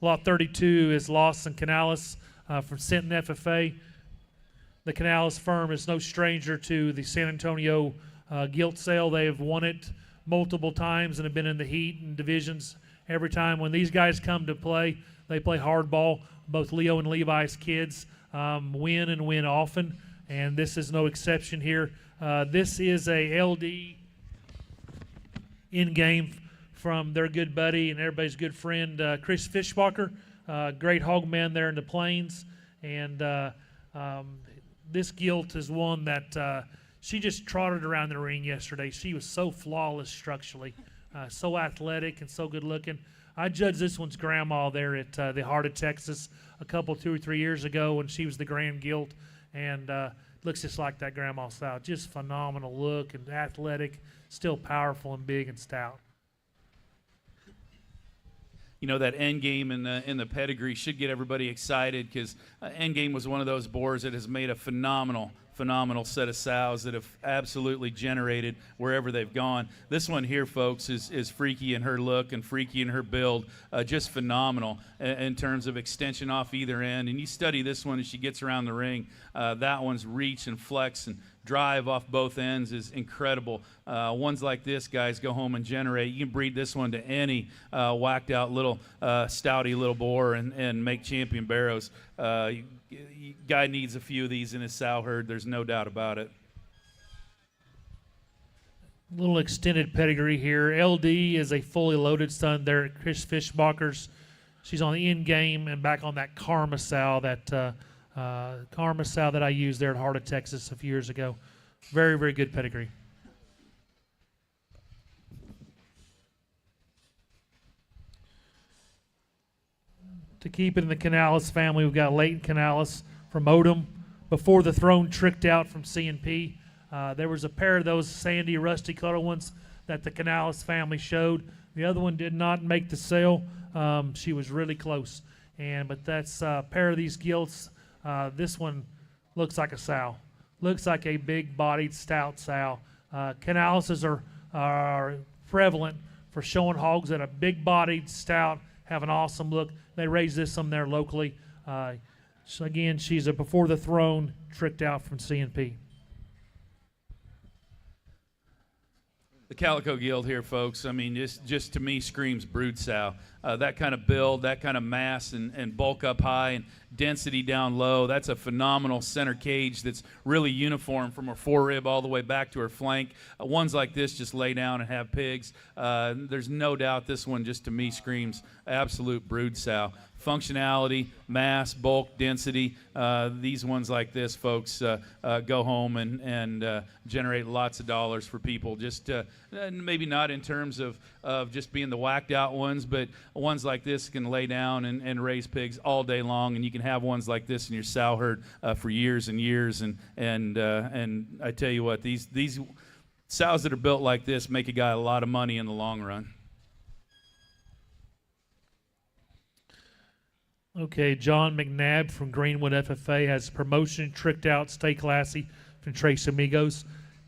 Lot 32 is Lawson Canales from Sinton FFA. the Canales firm is no stranger to the San Antonio gilt sale. They have won it multiple times and have been in the heat and divisions every time. When these guys come to play, they play hardball. Both Leo and Levi's kids win and win often, and this is no exception here. This is a LD in-game from their good buddy and everybody's good friend, Chris Fischbacher, great hog man there in the Plains. And this gilt is one that she just trotted around the ring yesterday. She was so flawless structurally, so athletic and so good looking. I judged this one's grandma there at the Heart of Texas a couple, 2 or 3 years ago when she was the Grand Gilt, and looks just like that grandma style. Just phenomenal look and athletic, still powerful and big and stout. You know, that Endgame in the Pedigree should get everybody excited, because Endgame was one of those boars that has made a phenomenal set of sows that have absolutely generated wherever they've gone. This one here, folks, is freaky in her look and freaky in her build, just phenomenal in terms of extension off either end. And you study this one as she gets around the ring. That one's reach and flex and drive off both ends is incredible. Ones like this, guys, go home and generate. You can breed this one to any whacked out little stouty little boar and make champion barrows. Guy needs a few of these in his sow herd. There's no doubt about it. Little extended pedigree here. LD is a fully loaded son there at Chris Fischbacher's. She's on the end game and back on that Karma sow that I used there at Heart of Texas a few years ago. Very, very good pedigree. To keep it in the Canales family, we've got Leighton Canales from Odom. Before the Throne tricked out from C&P. There was a pair of those sandy, rusty color ones that the Canales family showed. The other one did not make the sale. She was really close. But that's a pair of these gilts. This one looks like a sow. Looks like a big-bodied, stout sow. Canaleses are prevalent for showing hogs that are big-bodied, stout, have an awesome look. They raise this some there locally. So again, she's a Before the Throne tricked out from C&P. The Calico Gilt here, folks, I mean, just to me screams brood sow. That kind of build, that kind of mass and bulk up high and density down low, that's a phenomenal center cage that's really uniform from her forerib all the way back to her flank. Ones like this just lay down and have pigs. There's no doubt this one just to me screams absolute brood sow. Functionality, mass, bulk, density. These ones like this, folks, go home and generate lots of dollars for people. Just maybe not in terms of just being the whacked out ones, but ones like this can lay down and raise pigs all day long, and you can have ones like this in your sow herd for years and years. And I tell you what, these sows that are built like this make a guy a lot of money in the long run. Okay, John McNabb from Greenwood FFA has promotion tricked out, Stay Classy from Tres Amigos.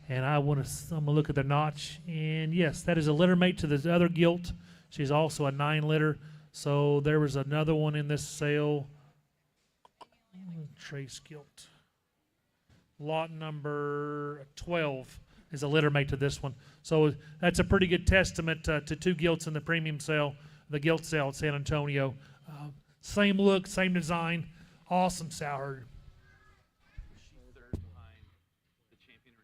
And I'm going to look at the notch. And yes, that is a litter mate to the other gilt. She's also a 9 litter. So there was another one in this sale. Trace gilt. Lot number 12 is a litter mate to this one. So that's a pretty good testament to 2 gilts in the premium sale, the gilt sale at San Antonio. Same look, same design, awesome sow herd. She's third behind the champion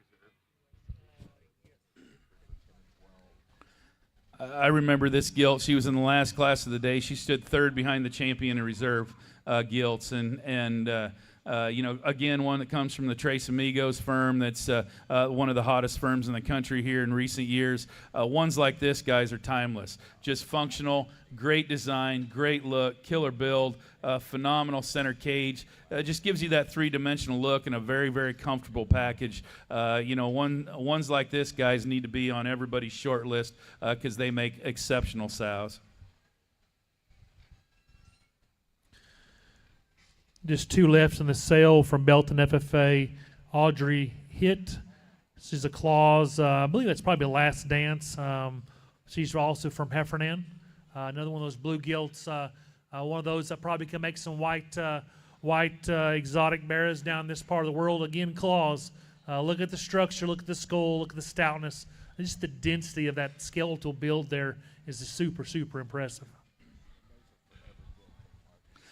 reserve. I remember this gilt. She was in the last class of the day. She stood third behind the champion and reserve gilts, and you know, again, one that comes from the Tres Amigos firm. That's one of the hottest firms in the country here in recent years. Ones like this, guys, are timeless. Just functional, great design, great look, killer build, phenomenal center cage. Just gives you that 3-dimensional look and a very, very comfortable package. You know, ones like this, guys, need to be on everybody's short list because they make exceptional sows. Just 2 left in the sale from Belton FFA. Audrey Hitt. She's a Claus. I believe that's probably the Last Dance. She's also from Heffernan. Another one of those blue gilts. One of those that probably can make some white white exotic bears down this part of the world. Again, claws. Look at the structure, look at the skull, look at the stoutness. Just the density of that skeletal build there is super, super impressive.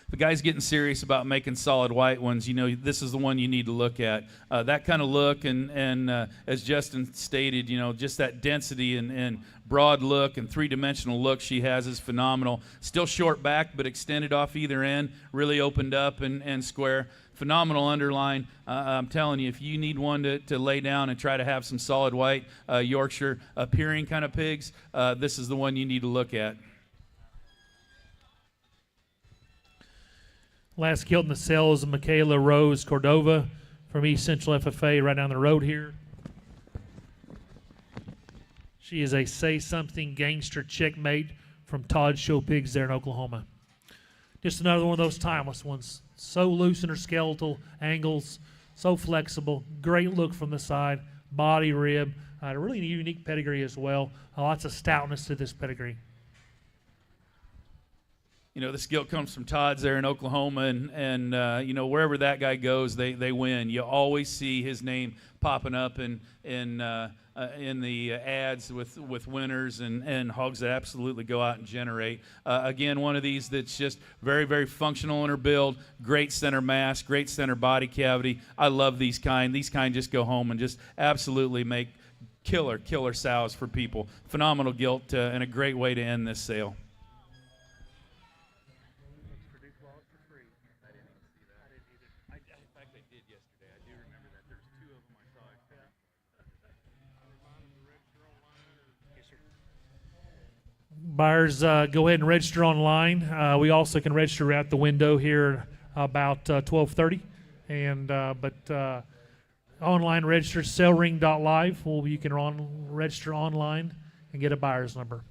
If a guy's getting serious about making solid white ones, you know, this is the one you need to look at. That kind of look, and as Justin stated, you know, just that density and broad look and three-dimensional look she has is phenomenal. Still short back, but extended off either end, really opened up and square. Phenomenal underline. I'm telling you, if you need one to lay down and try to have some solid white Yorkshire appearing kind of pigs, this is the one you need to look at. Last gilt in the sale is Michaela Rose Cordova from East Central FFA right down the road here. She is a Say Something Gangster Checkmate from Todd Show Pigs there in Oklahoma. Just another one of those timeless ones. So loose in her skeletal angles, so flexible, great look from the side, body rib, a really unique pedigree as well. Lots of stoutness to this pedigree. You know, this gilt comes from Todd's there in Oklahoma, and you know, wherever that guy goes, they win. You always see his name popping up in the ads with winners and hogs that absolutely go out and generate. Again, one of these that's just very, very functional in her build, great center mass, great center body cavity. I love these kind. These kind just go home and just absolutely make killer sows for people. Phenomenal gilt and a great way to end this sale. Buyers, go ahead and register online. We also can register out the window here about 12:30, and but online register sellring.live. Well, you can register online and get a buyer's number.